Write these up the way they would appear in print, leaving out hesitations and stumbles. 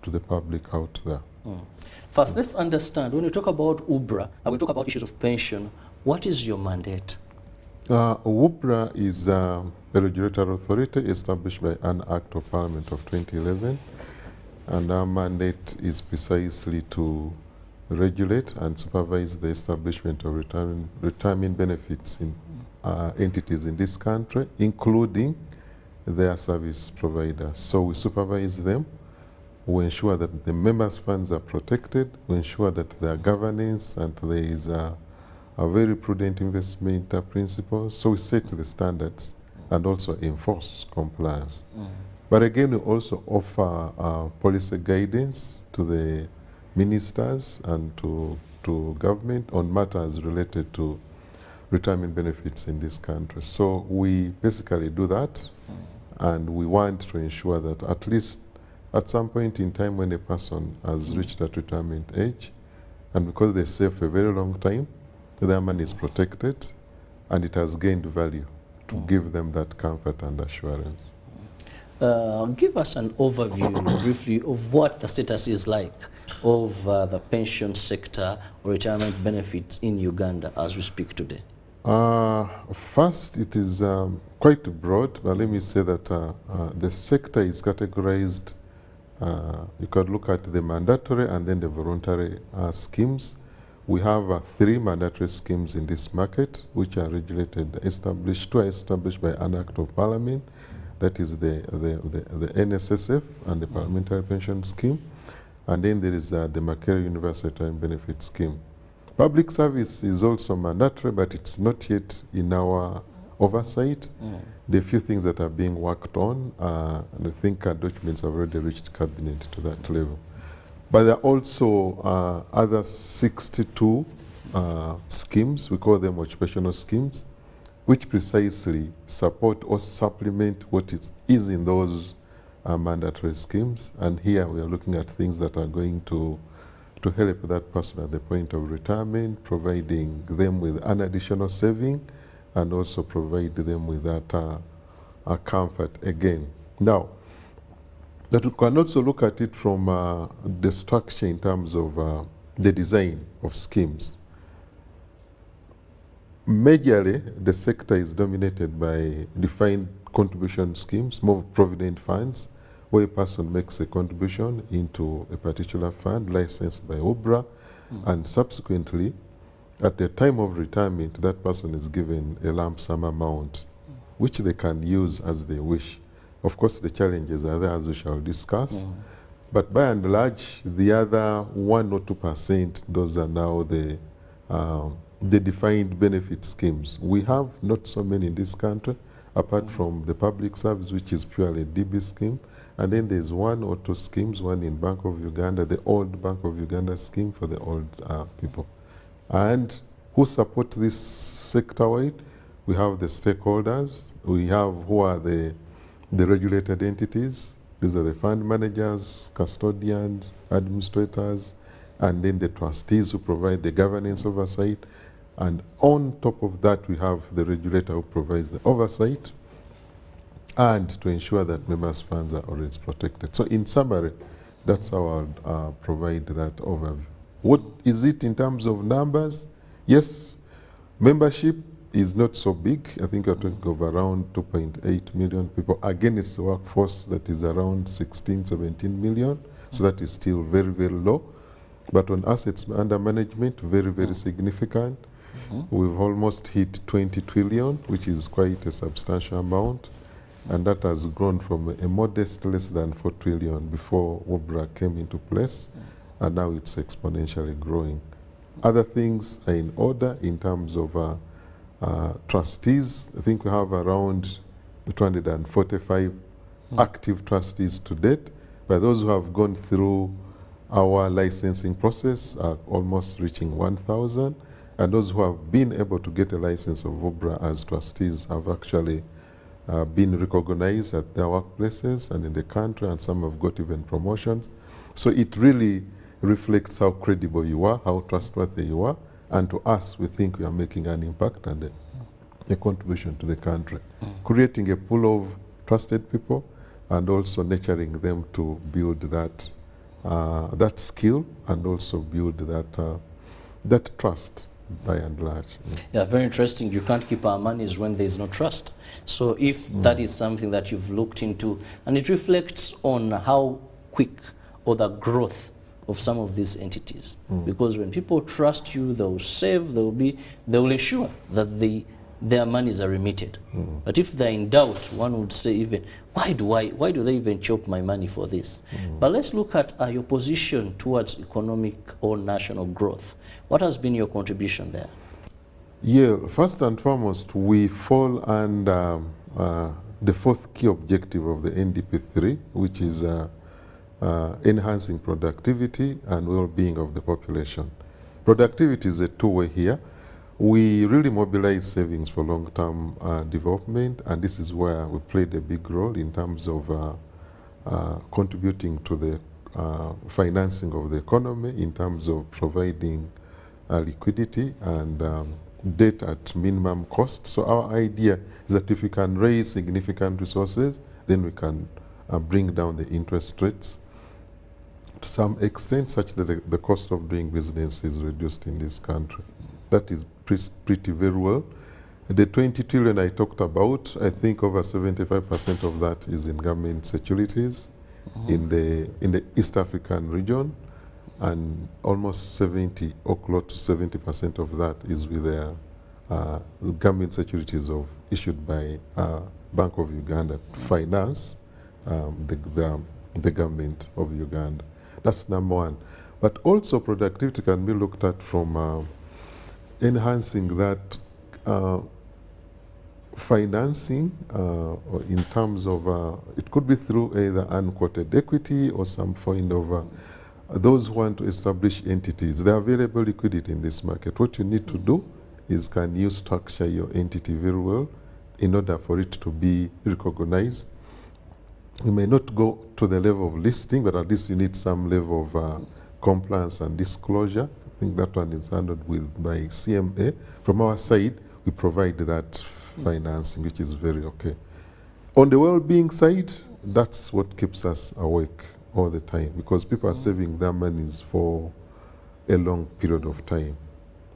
to the public out there. First, let's understand, when you talk about UBRA, and we talk about issues of pension, what is your mandate? UBRA is a regulatory authority established by an Act of Parliament of 2011, and our mandate is precisely to regulate and supervise the establishment of retirement benefits in entities in this country, including their service providers. So we supervise them, we ensure that the members' funds are protected, we ensure that their governance and there is a very prudent investment principles. So we set the standards and also enforce compliance. But again, we also offer policy guidance to the ministers and to government on matters related to retirement benefits in this country. So we basically do that, and we want to ensure that at least at some point in time when a person has reached that retirement age, and because they save for a very long time, their money is protected and it has gained value to give them that comfort and assurance. Give us an overview briefly of what the status is like of the pension sector or retirement benefits in Uganda as we speak today. First, it is quite broad, but let me say that the sector is categorized. You could look at the mandatory and then the voluntary schemes. We have 3 mandatory schemes in this market, which are regulated, established by an Act of Parliament. That is the NSSF and the Parliamentary Pension Scheme. And then there is the Makere Universal Retirement Benefit Scheme. Public service is also mandatory, but it's not yet in our oversight. There are few things that are being worked on, and I think documents have already reached cabinet to that level. But there are also other 62 schemes, we call them occupational schemes, which precisely support or supplement what is in those mandatory schemes. And here we are looking at things that are going to help that person at the point of retirement, providing them with an additional saving, and also provide them with that comfort again. Now, that we can also look at it from the structure in terms of the design of schemes. Majorly, the sector is dominated by defined contribution schemes, more provident funds, where a person makes a contribution into a particular fund licensed by UBRA, and subsequently, at the time of retirement, that person is given a lump sum amount, which they can use as they wish. Of course, the challenges are there, as we shall discuss. But by and large, the other 1 or 2%, those are now the defined benefit schemes. We have not so many in this country, apart from the public service, which is purely a DB scheme. And then there's 1 or 2 schemes, one in Bank of Uganda, the old Bank of Uganda scheme for the old people. And who support this sector-wide? We have the stakeholders. We have who are the regulated entities. These are the fund managers, custodians, administrators, and then the trustees who provide the governance oversight. And on top of that, we have the regulator who provides the oversight and to ensure that members' funds are always protected. So in summary, that's how I'll provide that overview. What is it in terms of numbers? Yes, membership is not so big. I think we're talking of around 2.8 million people against the workforce that is around 16, 17 million. So that is still very, very low. But on assets under management, very, very significant. We've almost hit 20 trillion, which is quite a substantial amount. And that has grown from a modest less than 4 trillion before UBRA came into place. And now it's exponentially growing. Other things are in order in terms of trustees. I think we have around 245 active trustees to date. But those who have gone through our licensing process are almost reaching 1,000. And those who have been able to get a license of UBRA as trustees have actually been recognized at their workplaces and in the country, and some have got even promotions. So it really reflects how credible you are, how trustworthy you are, and to us, we think we are making an impact and a contribution to the country, creating a pool of trusted people and also nurturing them to build that that skill and also build that trust by and large. Yeah, very interesting. You can't keep our monies when there is no trust. So if that is something that you've looked into, and it reflects on how quick or the growth of some of these entities, because when people trust you, they'll save, they'll ensure that their monies are remitted. But if they're in doubt, one would say even, why do they even chop my money for this? But let's look at your position towards economic or national growth. What has been your contribution there? Yeah, first and foremost, we fall under the fourth key objective of the NDP3, which is enhancing productivity and well-being of the population. Productivity is a two-way here. We really mobilize savings for long-term development, and this is where we played a big role in terms of contributing to the financing of the economy, in terms of providing liquidity and debt at minimum cost. So our idea is that if we can raise significant resources, then we can bring down the interest rates to some extent, such that the cost of doing business is reduced in this country. That is pretty very well. The 20 trillion I talked about, I think over 75% of that is in government securities in the East African region, and almost 70 or close to 70% of that is with the government securities issued by Bank of Uganda to finance the government of Uganda. That's number one. But also productivity can be looked at from enhancing that financing or in terms of, it could be through either unquoted equity or some kind of, those who want to establish entities, the available liquidity in this market. What you need to do is, can you structure your entity very well in order for it to be recognized? You may not go to the level of listing, but at least you need some level of compliance and disclosure. I think that one is handled by CMA. From our side, we provide that financing, which is very okay. On the well-being side, that's what keeps us awake all the time, because people are saving their monies for a long period of time.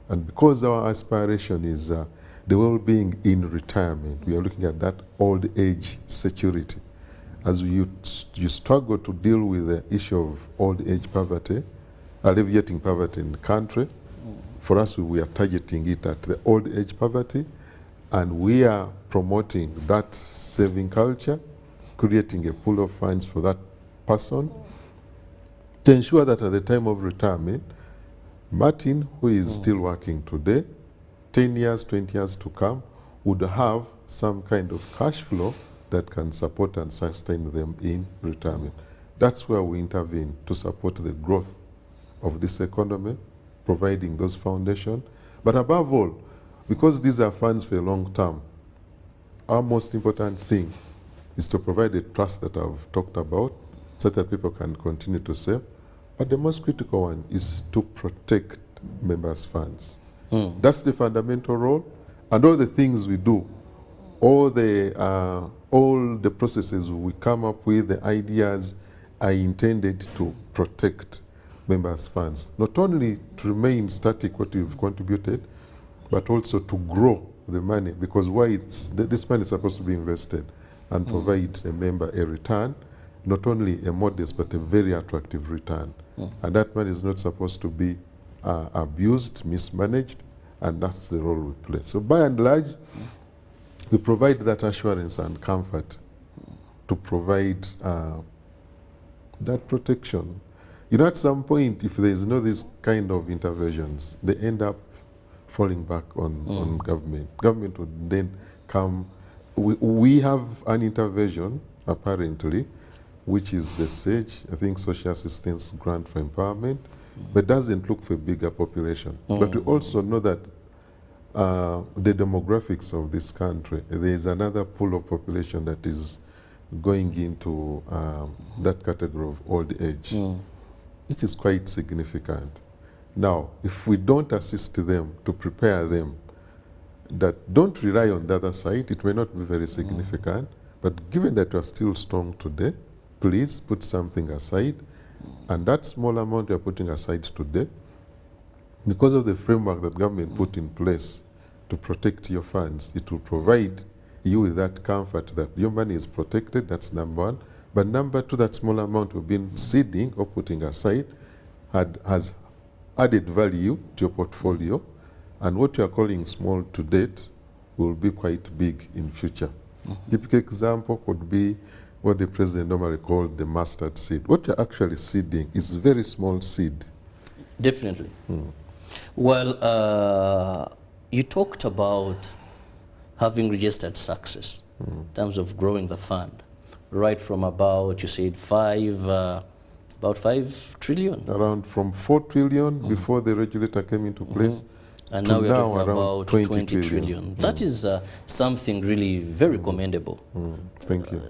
And because our aspiration is the well-being in retirement, we are looking at that old age security. As you struggle to deal with the issue of old age poverty, alleviating poverty in the country, for us we are targeting it at the old age poverty, and we are promoting that saving culture, creating a pool of funds for that person to ensure that at the time of retirement, Martin, who is still working today, 10 years, 20 years to come, would have some kind of cash flow that can support and sustain them in retirement. That's where we intervene to support the growth of this economy, providing those foundations. But above all, because these are funds for a long term, our most important thing is to provide the trust that I've talked about, so that people can continue to save. But the most critical one is to protect members' funds. That's the fundamental role, and all the things we do, all the processes we come up with, the ideas are intended to protect members' funds. Not only to remain static, what you've contributed, but also to grow the money, because this money is supposed to be invested and provide a member a return, not only a modest, but a very attractive return. And that money is not supposed to be abused, mismanaged, and that's the role we play. So by and large, we provide that assurance and comfort to provide that protection. You know, at some point, if there is no this kind of interventions, they end up falling back on government. Government would then come. We have an intervention, apparently, which is the SAGE, I think Social Assistance Grant for Empowerment, but doesn't look for a bigger population. But we also know that the demographics of this country, there is another pool of population that is going into that category of old age. It is quite significant. Now, if we don't assist them to prepare them, that don't rely on the other side, it may not be very significant, but given that we are still strong today, please put something aside And that small amount you are putting aside today, because of the framework that government put in place to protect your funds, it will provide you with that comfort that your money is protected. That's number one. But number two, that small amount we've been seeding or putting aside has added value to your portfolio. And what you are calling small to date will be quite big in future. Typical example could be what the president normally called the mustard seed. What you're actually seeding is very small seed. Definitely. Well, you talked about having registered success in terms of growing the fund, right from about, you said about 5 trillion. Around from 4 trillion before the regulator came into place. And to now we're talking around about 20 trillion. That is something really very commendable. Thank you.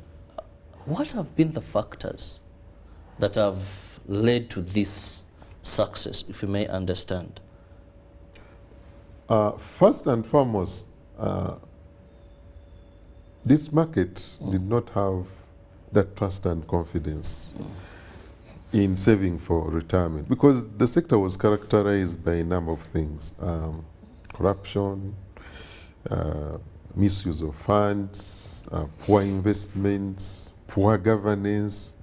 What have been the factors that have led to this success, if you may understand? First and foremost, this market did not have that trust and confidence in saving for retirement, because the sector was characterized by a number of things: corruption, misuse of funds, poor investments, poor governance.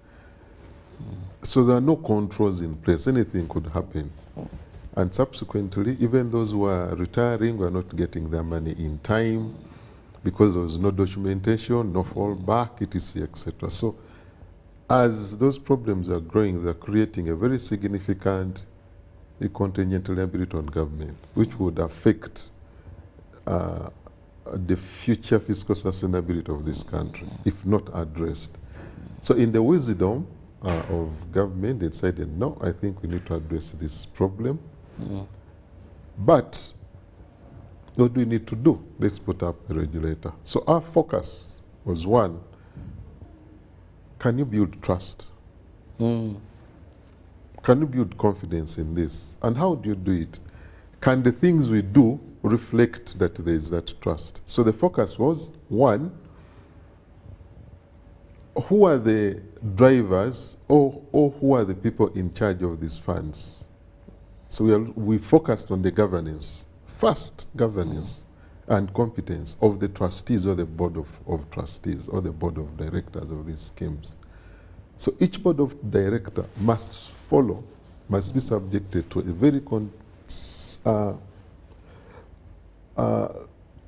So there are no controls in place. Anything could happen. And subsequently, even those who are retiring were not getting their money in time because there was no documentation, no fallback, etc., etc. So as those problems are growing, they're creating a very significant contingent liability on government, which would affect the future fiscal sustainability of this country, if not addressed. So in the wisdom of government, they decided, no, I think we need to address this problem. But what do we need to do? Let's put up a regulator. So our focus was, one, can you build trust? Can you build confidence in this? And how do you do it? Can the things we do reflect that there is that trust? So the focus was, one, who are the drivers or who are the people in charge of these funds? So we focused on the governance, first governance and competence of the trustees or the board of trustees or the board of directors of these schemes. So each board of director must be subjected to a very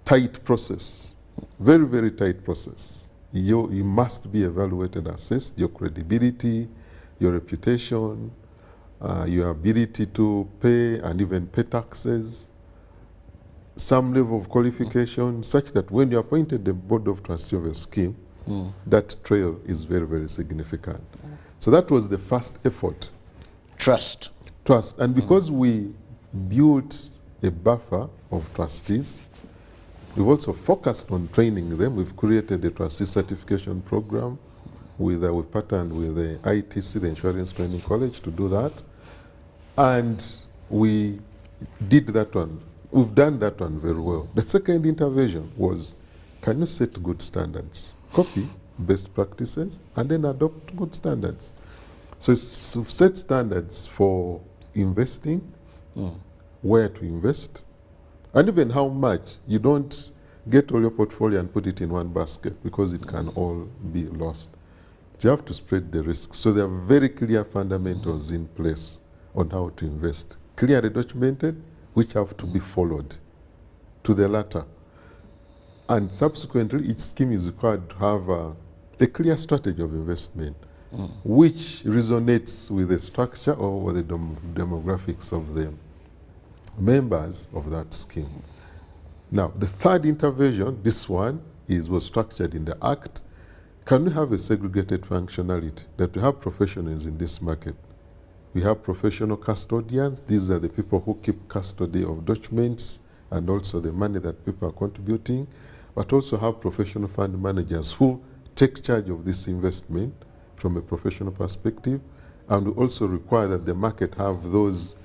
tight process, very, very tight process. You must be evaluated, assessed, your credibility, your reputation, your ability to pay and even pay taxes, some level of qualification, such that when you appointed the board of trustees of a scheme, that trail is very, very significant. So that was the first effort. Trust. Trust. And because we built a buffer of trustees, we've also focused on training them. We've created a trustee certification program. We've partnered with the ITC, the Insurance Training College, to do that. And we did that one. We've done that one very well. The second intervention was, can you set good standards? Copy best practices and then adopt good standards. So set standards for investing, where to invest, and even how much. You don't get all your portfolio and put it in one basket, because it can all be lost. You have to spread the risk. So there are very clear fundamentals in place on how to invest, clearly documented, which have to be followed to the latter. And subsequently, each scheme is required to have a clear strategy of investment, which resonates with the structure or the demographics of the members of that scheme. Now, the third intervention, this one was structured in the Act. Can we have a segregated functionality, that we have professionals in this market? We have professional custodians. These are the people who keep custody of documents and also the money that people are contributing, but also have professional fund managers who take charge of this investment from a professional perspective. And we also require that the market have those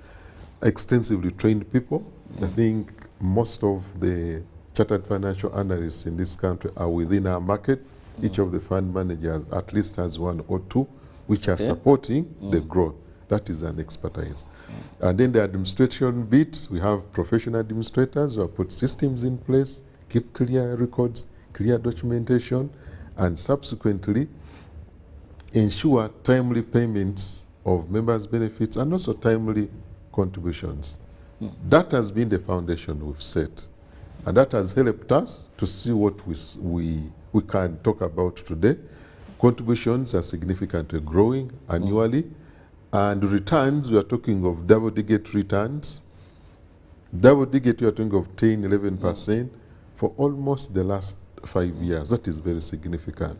extensively trained people. I think most of the chartered financial analysts in this country are within our market. Each of the fund managers at least has one or two which are supporting the growth. That is an expertise. And then the administration bit, we have professional administrators who have put systems in place, keep clear records, clear documentation, and subsequently ensure timely payments of members' benefits and also timely contributions. That has been the foundation we've set. And that has helped us to see what we can talk about today. Contributions are significantly growing annually. And returns, we are talking of double-digit returns. Double-digit, we are talking of 10, 11% for almost the last 5 years. That is very significant.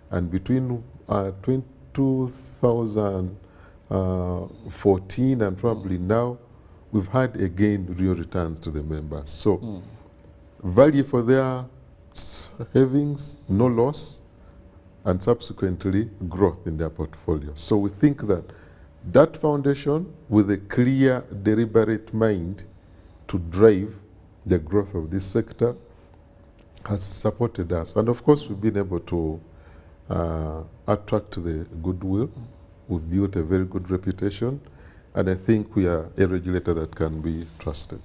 And between 2014 and probably now, we've had again real returns to the members. So value for their savings, no loss, and subsequently growth in their portfolio. So we think that that foundation with a clear, deliberate mind to drive the growth of this sector has supported us. And of course, we've been able to attract the goodwill. We've built a very good reputation. And I think we are a regulator that can be trusted.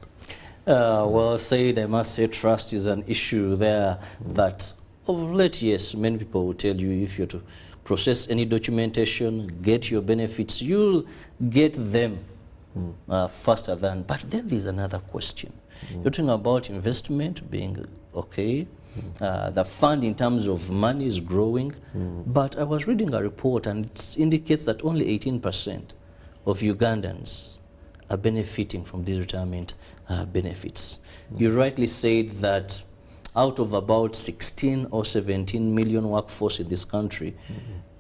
Well said. I must say trust is an issue there that of late, yes, many people will tell you if you're to process any documentation, get your benefits, you'll get them faster than. But then there's another question. You're talking about investment being okay. The fund in terms of money is growing. But I was reading a report and it indicates that only 18% of Ugandans are benefiting from these retirement benefits. You rightly said that out of about 16 or 17 million workforce in this country,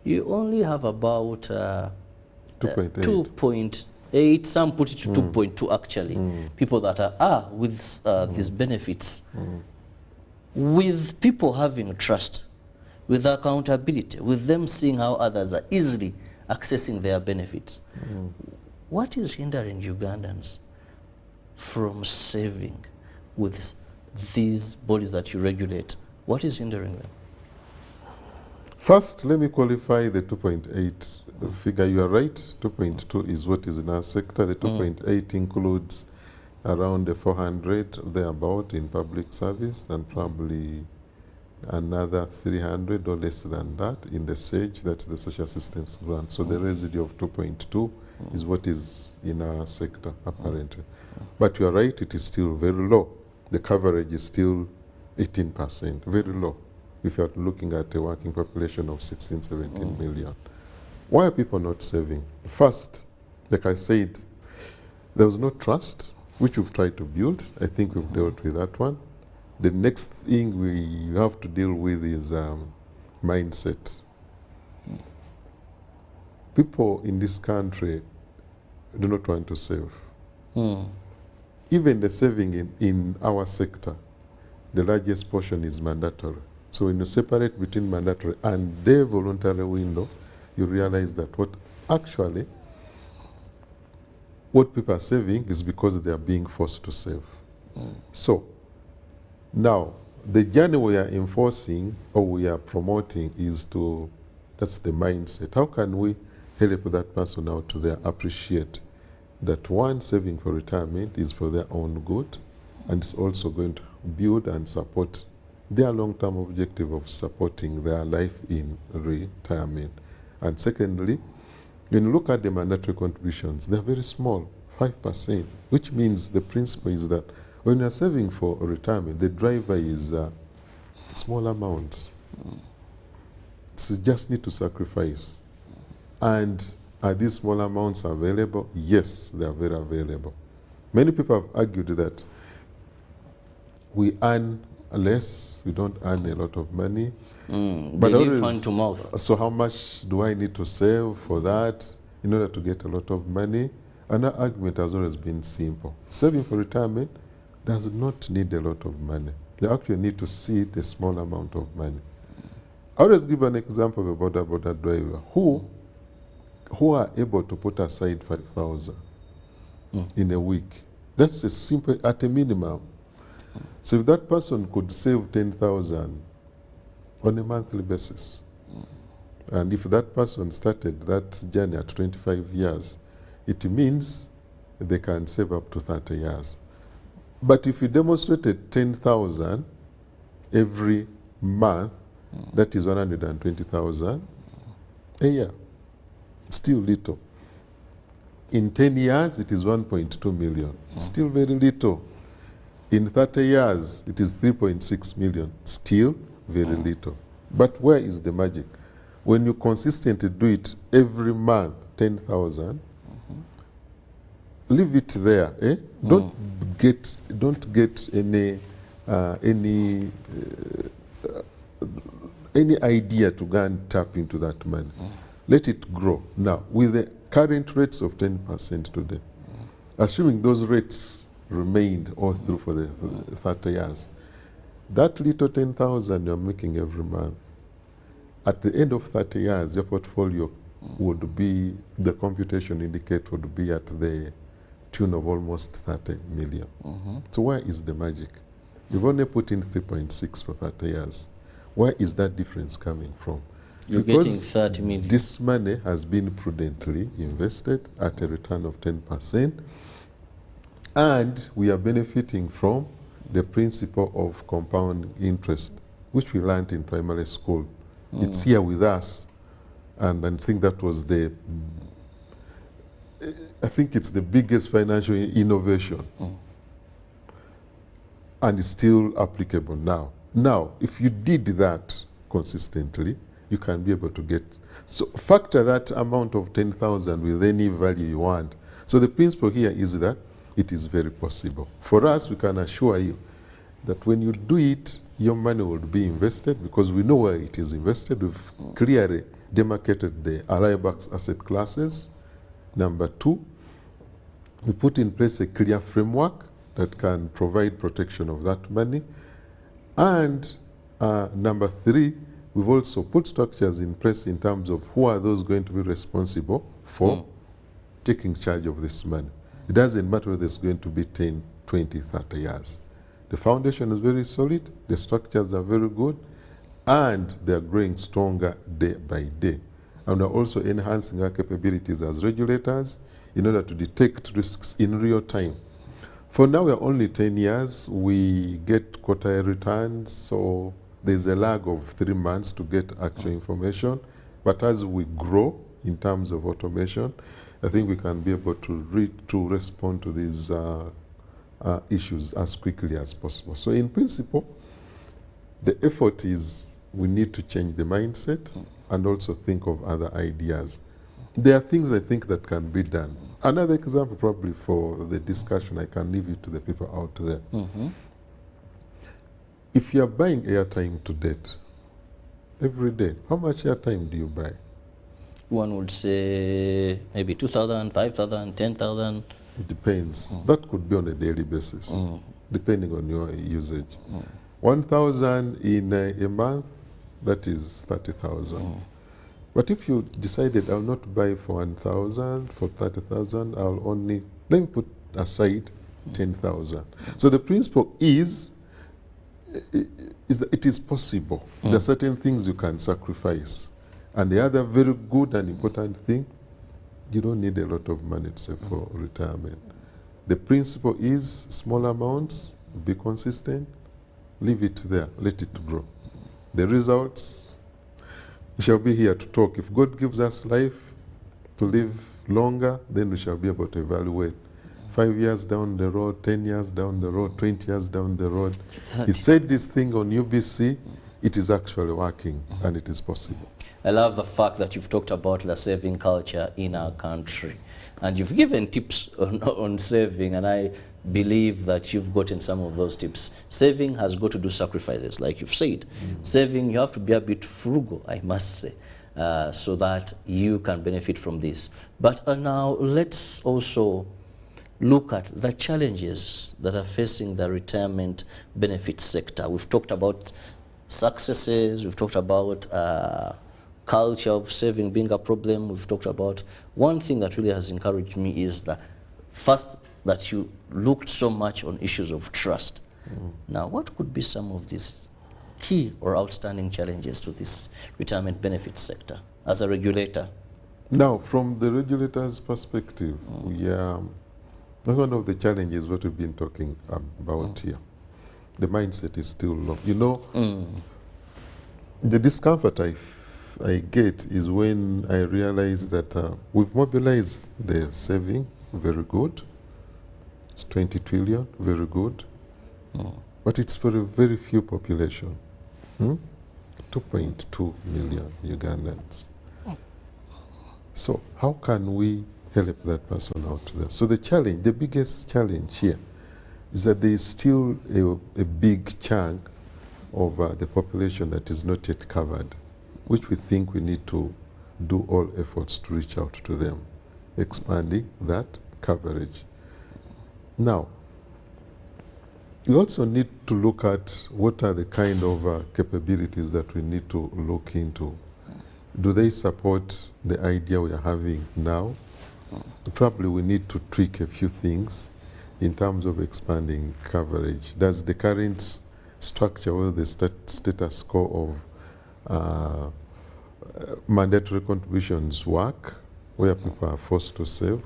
you only have about 2.8, some put it to 2.2 actually, people that are with these benefits. With people having trust, with accountability, with them seeing how others are easily accessing their benefits. What is hindering Ugandans from saving with these bodies that you regulate? What is hindering them? First, let me qualify the 2.8 figure. You are right, 2.2 is what is in our sector. The 2.8 includes around the 400 thereabout in public service and probably another 300 or less than that in the SAGE, that's the social assistance grant. So the residue of 2.2 is what is in our sector apparently. But you are right, it is still very low. The coverage is still 18%, very low if you are looking at a working population of 16, 17 million. Why are people not saving? First, like I said, there was no trust, which we've tried to build. I think we've dealt with that one. The next thing we have to deal with is mindset. People in this country do not want to save. Even the saving in our sector, the largest portion is mandatory. So when you separate between mandatory and the voluntary window, you realize that what people are saving is because they are being forced to save. So now, the journey we are enforcing or we are promoting is that's the mindset. How can we help that person out to appreciate that one, saving for retirement is for their own good, and it's also going to build and support their long-term objective of supporting their life in retirement. And secondly, when you look at the mandatory contributions, they're very small, 5%, which means the principle is that when you're saving for retirement, the driver is small amounts. So you just need to sacrifice. And are these small amounts available? Yes, they are very available. Many people have argued that we earn less, we don't earn a lot of money. But they live hand to mouth. So how much do I need to save for that in order to get a lot of money? And our argument has always been simple. Saving for retirement does not need a lot of money. You actually need to seed a small amount of money. I always give an example of a border driver who are able to put aside 5,000 in a week. That's a simple, at a minimum. So if that person could save 10,000 on a monthly basis, and if that person started that journey at 25 years, it means they can save up to 30 years. But if you demonstrated 10,000 every month, that is 120,000 a year. Still little. In 10 years, it is 1.2 million. Still very little. In 30 years, it is 3.6 million. Still very little. But where is the magic? When you consistently do it every month, 10,000, leave it there. Eh? Don't get any idea to go and tap into that money. Let it grow. Now, with the current rates of 10% today, assuming those rates remained all through for the 30 years, that little 10,000 you're making every month, at the end of 30 years, your portfolio would be, the computation indicate would be at the tune of almost 30 million. So where is the magic? You've only put in 3.6 for 30 years. Where is that difference coming from? You're because getting 30 million. This money has been prudently invested at a return of 10%, and we are benefiting from the principle of compound interest, which we learned in primary school. It's here with us, and I think that was I think it's the biggest financial innovation, and it's still applicable now. Now, if you did that consistently, you can be able to get, so factor that amount of 10,000 with any value you want. So the principle here is that it is very possible. For us, we can assure you that when you do it, your money will be invested because we know where it is invested. We've clearly demarcated the allowable asset classes. Number two, we put in place a clear framework that can provide protection of that money. And number three, we've also put structures in place in terms of who are those going to be responsible for taking charge of this money. It doesn't matter whether it's going to be 10, 20, 30 years. The foundation is very solid, the structures are very good, and they're growing stronger day by day. And we're also enhancing our capabilities as regulators in order to detect risks in real time. For now, we're only 10 years. We get quarterly returns, so there's a lag of 3 months to get actual information. But as we grow in terms of automation, I think we can be able to respond to these issues as quickly as possible. So in principle, the effort is we need to change the mindset and also think of other ideas. There are things I think that can be done. Another example probably for the discussion, I can leave it to the people out there. If you are buying airtime to date, every day, how much airtime do you buy? One would say maybe 2,000, 5,000, 10,000. It depends. That could be on a daily basis, depending on your usage. 1,000 in a month, that is 30,000. But if you decided I'll not buy for 1,000, for 30,000, I'll only, let me put aside 10,000. So the principle is that it is possible. There are certain things you can sacrifice. And the other very good and important thing, you don't need a lot of money to save for retirement. The principle is small amounts, be consistent, leave it there, let it grow. The results, we shall be here to talk. If God gives us life to live longer, then we shall be able to evaluate 5 years down the road, 10 years down the road, 20 years down the road. He said this thing on UBC, it is actually working and it is possible. I love the fact that you've talked about the saving culture in our country. And you've given tips on saving, and I believe that you've gotten some of those tips. Saving has got to do sacrifices, like you've said. Saving, you have to be a bit frugal, I must say, so that you can benefit from this. But now let's also look at the challenges that are facing the retirement benefit sector. We've talked about successes, we've talked about culture of saving being a problem. We've talked about one thing that really has encouraged me is the first that you looked so much on issues of trust. Now, what could be some of these key or outstanding challenges to this retirement benefit sector as a regulator? Now, from the regulator's perspective, one of the challenges what we've been talking about here, the mindset is still low. You know, the discomfort I get is when I realize that we've mobilized the saving, very good. It's 20 trillion, very good. But it's for a very few population. 2.2 million Ugandans. So how can we help that person out there? So the challenge, the biggest challenge here is that there is still a big chunk of the population that is not yet covered, which we think we need to do all efforts to reach out to them, expanding that coverage. Now, we also need to look at what are the kind of capabilities that we need to look into. Do they support the idea we are having now? Probably we need to tweak a few things in terms of expanding coverage. Does the current structure or the status quo of mandatory contributions work, where people are forced to save?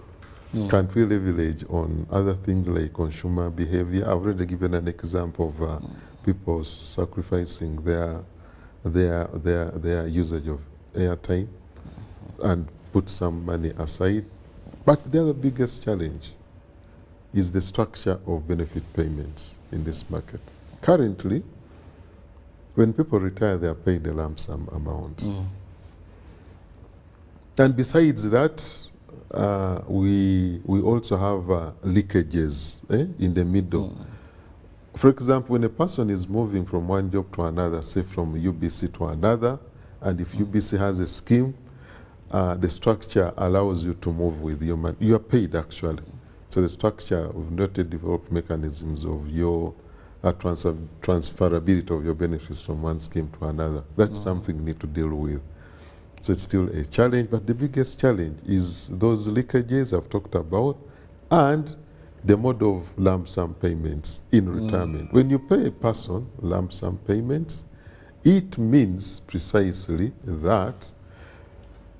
Can't we leverage on other things like consumer behavior? I've already given an example of people sacrificing their usage of airtime and put some money aside. But the other biggest challenge is the structure of benefit payments in this market. Currently, when people retire, they are paid a lump sum amount. And besides that, we also have leakages in the middle. For example, when a person is moving from one job to another, say from UBC to another, and if UBC has a scheme, the structure allows you to move with your money. You are paid actually. So the structure, we've not developed mechanisms of your transferability of your benefits from one scheme to another. That's something we need to deal with. So it's still a challenge, but the biggest challenge is those leakages I've talked about and the mode of lump sum payments in retirement. When you pay a person lump sum payments, it means precisely that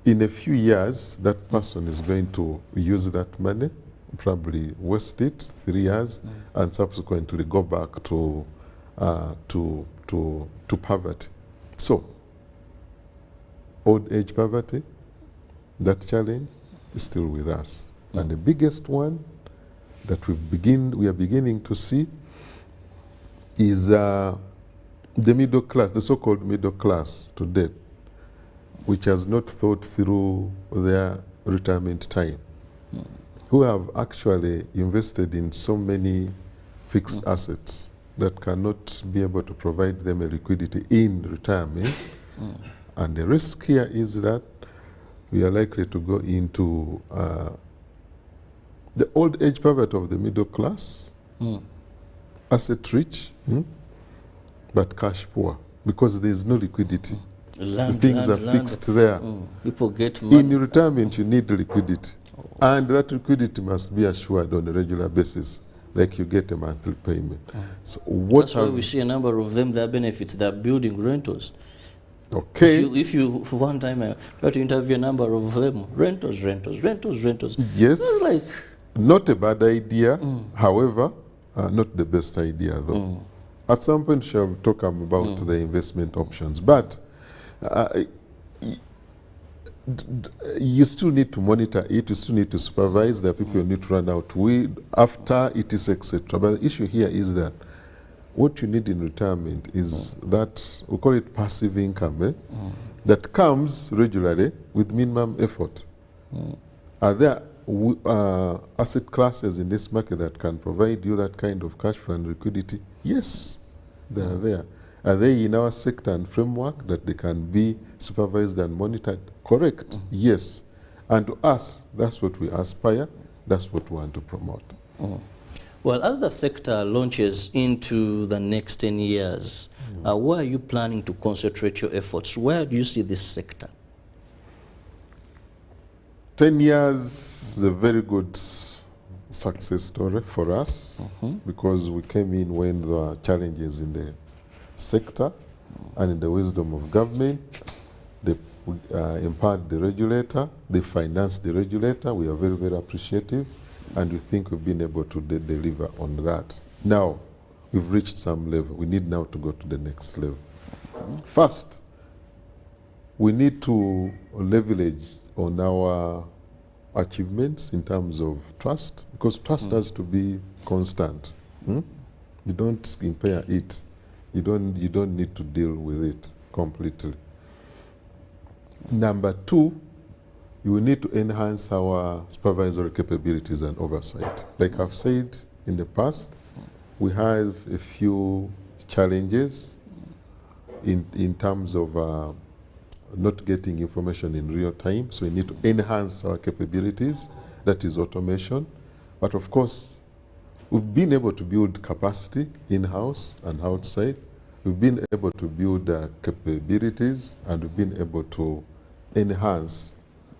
in a few years, that person is going to use that money, probably waste it 3 years, and subsequently go back to poverty. So, old age poverty, that challenge is still with us. And the biggest one that we are beginning to see is the middle class, the so-called middle class today, which has not thought through their retirement time, who have actually invested in so many fixed assets that cannot be able to provide them a liquidity in retirement. And the risk here is that we are likely to go into the old age poverty of the middle class, asset rich, but cash poor, because there is no liquidity. Things are fixed there. People get money. In retirement, you need liquidity. And that liquidity must be assured on a regular basis, like you get a monthly payment. So that's why we see a number of them, their benefits, they're building rentals. Okay. If you one time I tried to interview a number of them, rentals. Yes, like, not a bad idea. However, not the best idea though. At some point, shall talk about the investment options, but you still need to monitor it. You still need to supervise. There are people you need to run out with after it is, etc. But the issue here is that what you need in retirement is that, we call it passive income, that comes regularly with minimum effort. Are there asset classes in this market that can provide you that kind of cash flow and liquidity? Yes, they are there. Are they in our sector and framework that they can be supervised and monitored? Correct, yes. And to us, that's what we aspire, that's what we want to promote. Well, as the sector launches into the next 10 years, where are you planning to concentrate your efforts? Where do you see this sector? 10 years is a very good success story for us because we came in when there were challenges in the sector and in the wisdom of government, They empowered the regulator, they financed the regulator. We are very, very appreciative, and we think we've been able to deliver on that. Now, we've reached some level. We need now to go to the next level. First, we need to leverage on our achievements in terms of trust, because trust has to be constant. You don't impair it. You don't need to deal with it completely. Number two, you will need to enhance our supervisory capabilities and oversight. Like I've said in the past, we have a few challenges in terms of not getting information in real time, so we need to enhance our capabilities. That is automation. But of course, we've been able to build capacity in-house and outside. We've been able to build capabilities, and we've been able to enhance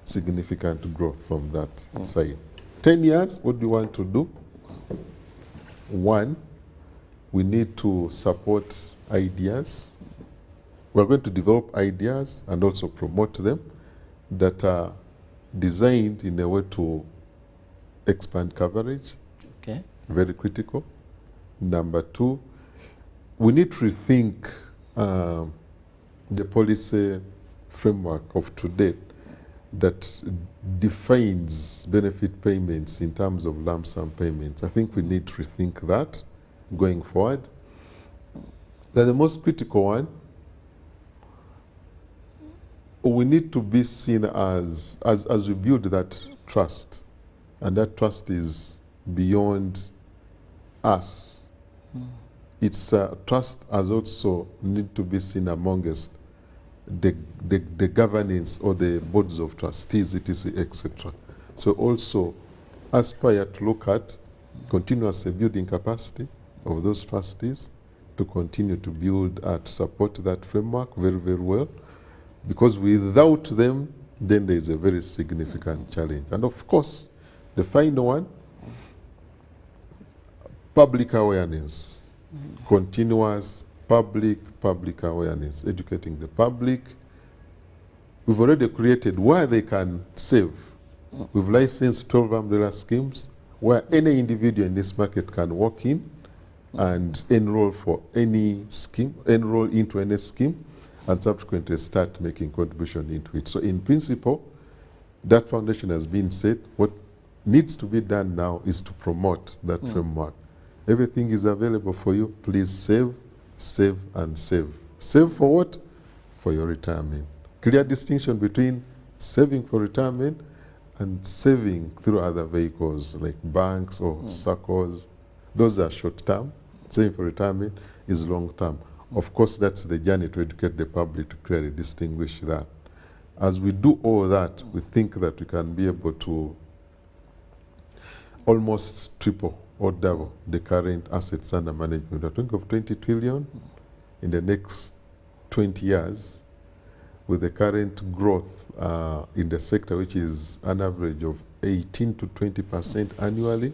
significant growth from that side. 10 years, what do you want to do? One, we need to support ideas. We're going to develop ideas and also promote them that are designed in a way to expand coverage. Okay. Very critical. Number two, we need to rethink the policy framework of today that defines benefit payments in terms of lump sum payments. I think we need to rethink that going forward. Then the most critical one, we need to be seen as we build that trust, and that trust is beyond us. It's trust as also need to be seen amongst the governance or the boards of trustees, etc., etc. So also aspire to look at continuously building capacity of those trustees to continue to build and support that framework very, very well. Because without them, then there is a very significant challenge. And of course, the final one, public awareness, continuous public awareness, educating the public. We've already created where they can save. We've licensed 12 umbrella schemes where any individual in this market can walk in and enroll for any scheme, enroll into any scheme, and subsequently start making contribution into it. So in principle, that foundation has been set. What needs to be done now is to promote that framework. Everything is available for you. Please save, save, and save. Save for what? For your retirement. Clear distinction between saving for retirement and saving through other vehicles like banks or circles. Those are short term. Saving for retirement is long term. Of course, that's the journey to educate the public to clearly distinguish that. As we do all that, we think that we can be able to almost triple or double the current assets under management. I think of 20 trillion in the next 20 years, with the current growth in the sector, which is an average of 18 to 20% annually.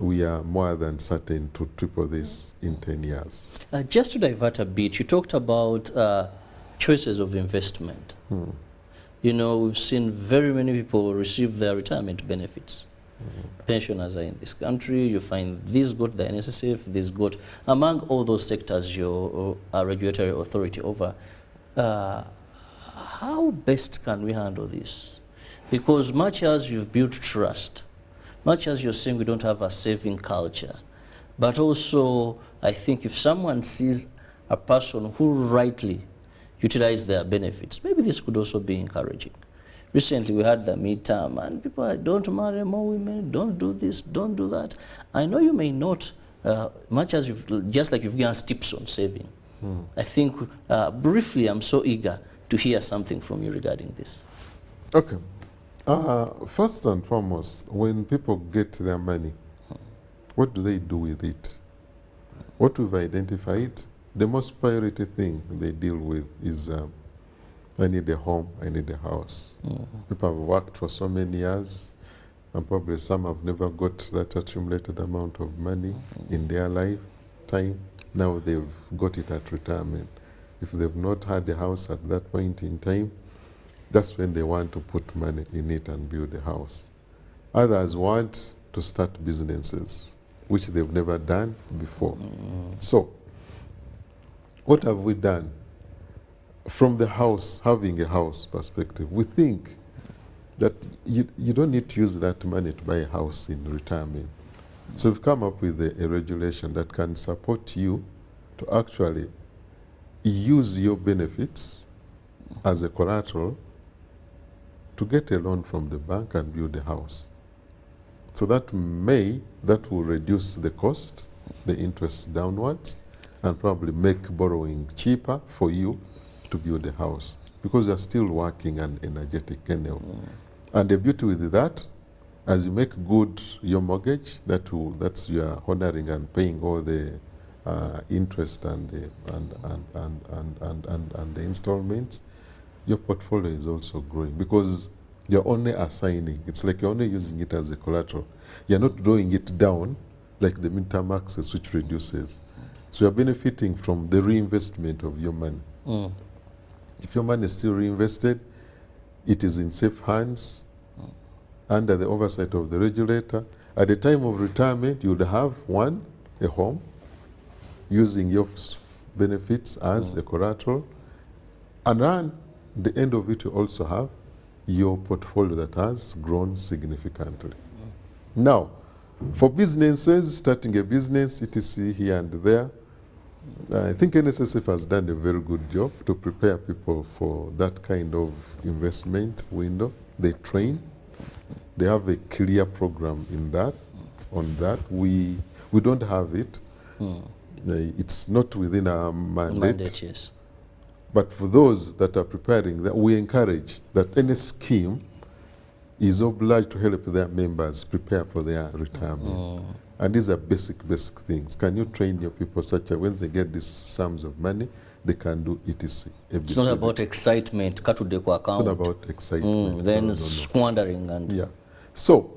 We are more than certain to triple this in 10 years. Just to divert a bit, you talked about choices of investment. You know, we've seen very many people receive their retirement benefits. Pensioners are in this country. You find these got the NSSF, these got, among all those sectors your regulatory authority over. How best can we handle this? Because much as you've built trust, much as you're saying we don't have a saving culture, but also I think if someone sees a person who rightly utilizes their benefits, maybe this could also be encouraging. Recently we had the midterm and people are, don't marry more women, don't do this, don't do that. I know you may not, much as you've, just like you've given us tips on saving. I think briefly I'm so eager to hear something from you regarding this. Okay. First and foremost, when people get their money, what do they do with it? What we've identified, the most priority thing they deal with is I need a home, I need a house. People have worked for so many years, and probably some have never got that accumulated amount of money in their lifetime. Now they've got it at retirement. if they've not had a house at that point in time, that's when they want to put money in it and build a house. Others want to start businesses, which they've never done before. So, what have we done? From the house, having a house perspective, we think that you don't need to use that money to buy a house in retirement. So we've come up with a regulation that can support you to actually use your benefits as a collateral to get a loan from the bank and build a house. So that will reduce the cost, the interest downwards, and probably make borrowing cheaper for you to build a house, because you're still working and energetic anyway. And the beauty with that, as you make good your mortgage, that's you are honoring and paying all the interest and the installments, your portfolio is also growing, because you're only assigning. It's like you're only using it as a collateral. You're not drawing it down like the midterm access, which reduces. So you're benefiting from the reinvestment of your money. If your money is still reinvested, it is in safe hands under the oversight of the regulator. At the time of retirement, you would have a home, using your benefits as a collateral, and at the end of it, you also have your portfolio that has grown significantly. Now, for businesses, starting a business, etc., here and there, I think NSSF has done a very good job to prepare people for that kind of investment window. They train. They have a clear program on that. We don't have it. It's not within our mandate. Yes. But for those that are preparing, that we encourage that any scheme is obliged to help their members prepare for their retirement. And these are basic things. Can you train your people such that when they get these sums of money, they can do etc. It's not about excitement. It's not about excitement. Then squandering. And yeah. So,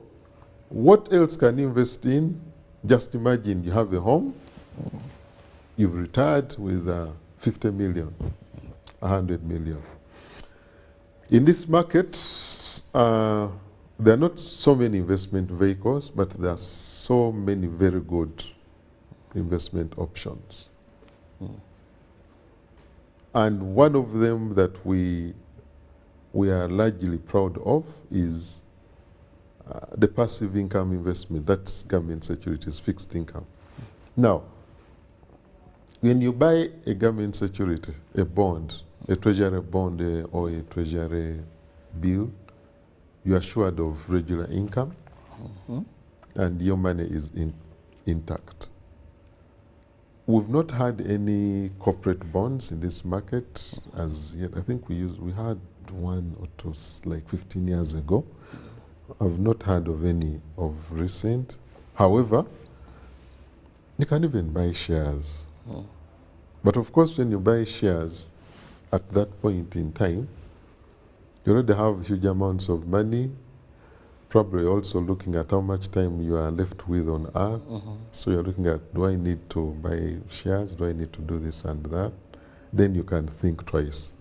what else can you invest in? Just imagine you have a home, you've retired with 50 million, 100 million. In this market, there are not so many investment vehicles, but there are so many very good investment options. And one of them that we are largely proud of is the passive income investment. That's government securities, fixed income. Now, when you buy a government security, a bond, a treasury bond or a treasury bill, you are assured of regular income, and your money is intact. We've not had any corporate bonds in this market as yet. I think we had one or two like 15 years ago. I've not heard of any of recent. However, you can even buy shares. But of course, when you buy shares at that point in time, you already have huge amounts of money, probably also looking at how much time you are left with on earth. So you're looking at, do I need to buy shares? Do I need to do this and that? Then you can think twice.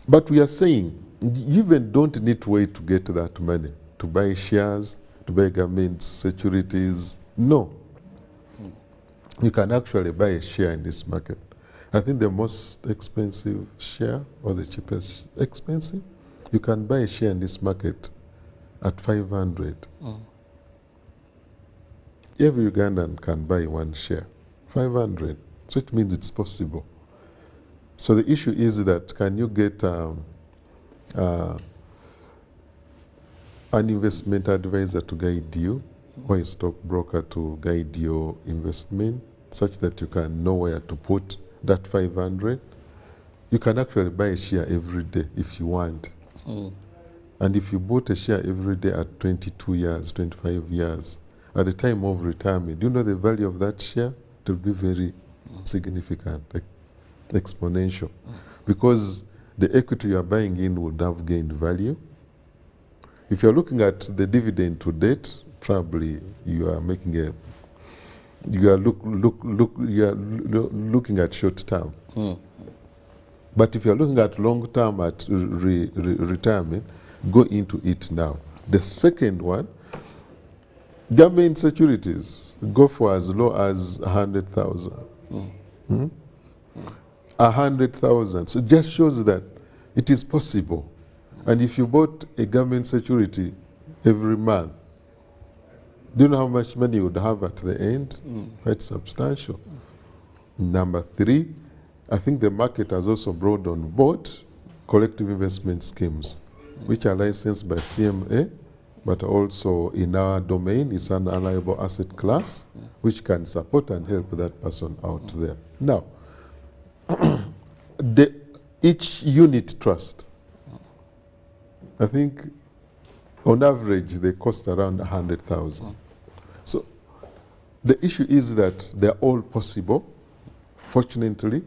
But we are saying, you even don't need to wait to get that money, to buy shares, to buy government securities. No. You can actually buy a share in this market. I think the most expensive share, or the cheapest expensive, you can buy a share in this market at 500. Every Ugandan can buy one share, 500. So it means it's possible. So the issue is that, can you get an investment advisor to guide you, or a stockbroker to guide your investment, such that you can know where to put that 500? You can actually buy a share every day if you want. And if you bought a share every day at 22 years, 25 years, at the time of retirement, do you know the value of that share? It will be very significant, exponential. Because the equity you are buying in would have gained value. If you're looking at the dividend to date, probably you are making you are looking at short term. But if you are looking at long term at retirement, go into it now. The second one, government securities, go for as low as 100,000. 100,000. So it just shows that it is possible. And if you bought a government security every month, do you know how much money you would have at the end? Quite substantial. Number three, I think the market has also brought on board collective investment schemes, which are licensed by CMA, but also in our domain, it's an unliable asset class, which can support and help that person out there. Now, each unit trust, I think on average, they cost around 100,000. So the issue is that they're all possible. Fortunately,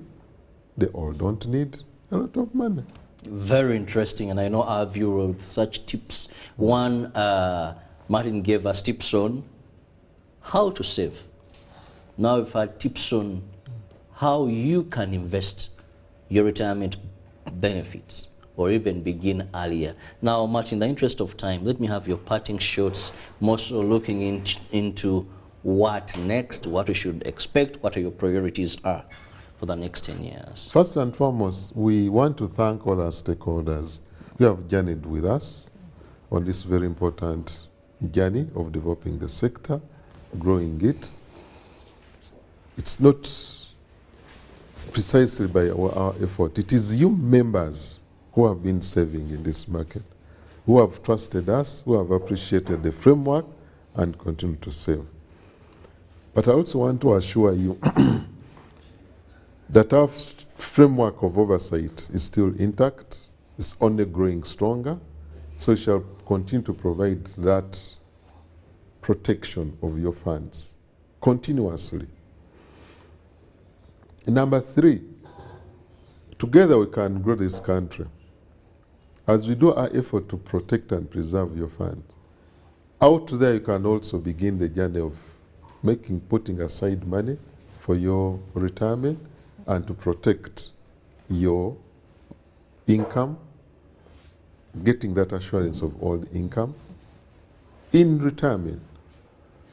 they all don't need a lot of money. Very interesting, and I know our viewer with such tips. One, Martin gave us tips on how to save. Now we've had tips on how you can invest your retirement benefits or even begin earlier. Now, Martin, in the interest of time, let me have your parting shots, more so looking into what next, what we should expect, what your priorities are for the next 10 years. First and foremost, we want to thank all our stakeholders who have journeyed with us on this very important journey of developing the sector, growing it. It's not precisely by our effort. It is you members who have been saving in this market, who have trusted us, who have appreciated the framework and continue to save. But I also want to assure you that our framework of oversight is still intact. It's only growing stronger. So we shall continue to provide that protection of your funds continuously. Number three, together we can grow this country. As we do our effort to protect and preserve your funds, out there you can also begin the journey of putting aside money for your retirement and to protect your income, getting that assurance of all the income in retirement,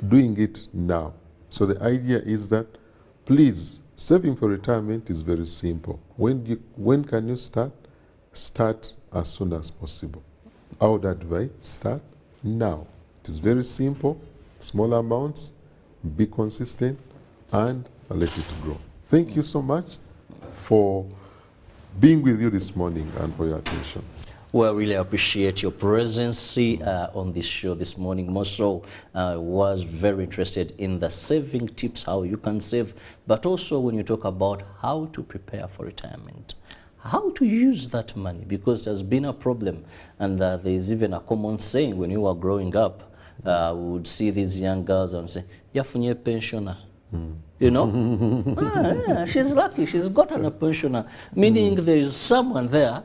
doing it now. So the idea is that, please, saving for retirement is very simple. When can you start? Start as soon as possible. I would advise start now. It is very simple, small amounts, be consistent, and let it grow. Thank you so much for being with you this morning and for your attention. Well, really appreciate your presence on this show this morning. More so, was very interested in the saving tips, how you can save, but also when you talk about how to prepare for retirement, how to use that money, because there's been a problem. And there's even a common saying when you were growing up, we would see these young girls and say, "Yafunye pensioner." You know, yeah, she's lucky, she's gotten a pensioner, meaning there is someone there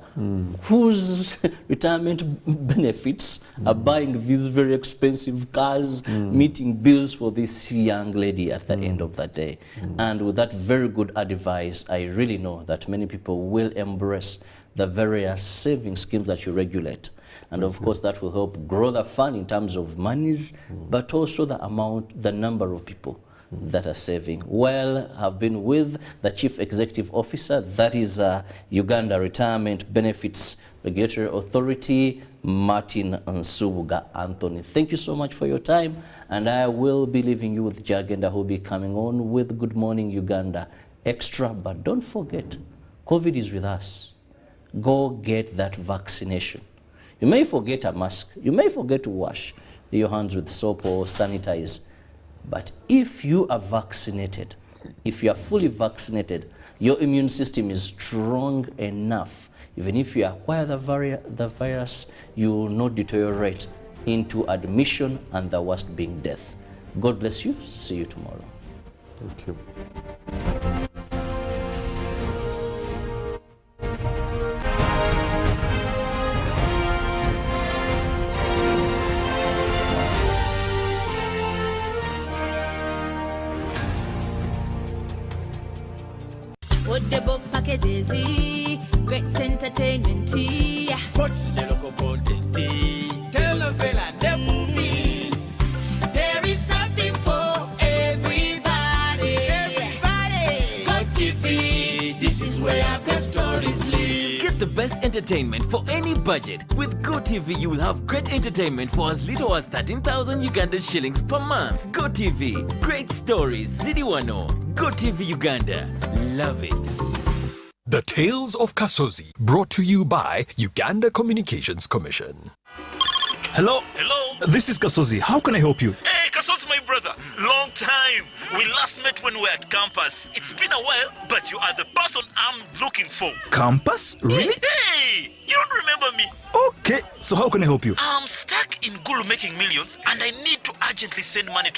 whose retirement benefits are buying these very expensive cars, meeting bills for this young lady at the end of the day. And with that very good advice, I really know that many people will embrace the various saving schemes that you regulate. And of course, that will help grow the fund in terms of monies, but also the amount, the number of people that are saving. Well, I've been with the Chief Executive Officer, that is Uganda Retirement Benefits Regulatory Authority, Martin Nsubuga Anthony. Thank you so much for your time, and I will be leaving you with Jagenda, who will be coming on with Good Morning Uganda Extra. But don't forget, COVID is with us. Go get that vaccination. You may forget a mask. You may forget to wash your hands with soap or sanitize. But if you are vaccinated, if you are fully vaccinated, your immune system is strong enough. Even if you acquire the virus, you will not deteriorate into admission and the worst being death. God bless you. See you tomorrow. Thank you. Affordable packages, great entertainment, Sports, the local content, telenovela, the movies. there is something for everybody. Go TV, this is where our great stories live. Get the best entertainment for any budget. With GoTV, you will have great entertainment for as little as 13,000 Ugandan shillings per month. GoTV, great stories, Zidiwano. GoTV Uganda, love it. The Tales of Kasozi, brought to you by Uganda Communications Commission. Hello? Hello? This is Kasozi. How can I help you? Hey, Kasos, my brother. Long time. We last met when we were at campus. It's been a while, but you are the person I'm looking for. Campus? Really? Hey, you don't remember me? Okay, so how can I help you? I'm stuck in Gulu making millions, and I need to urgently send money to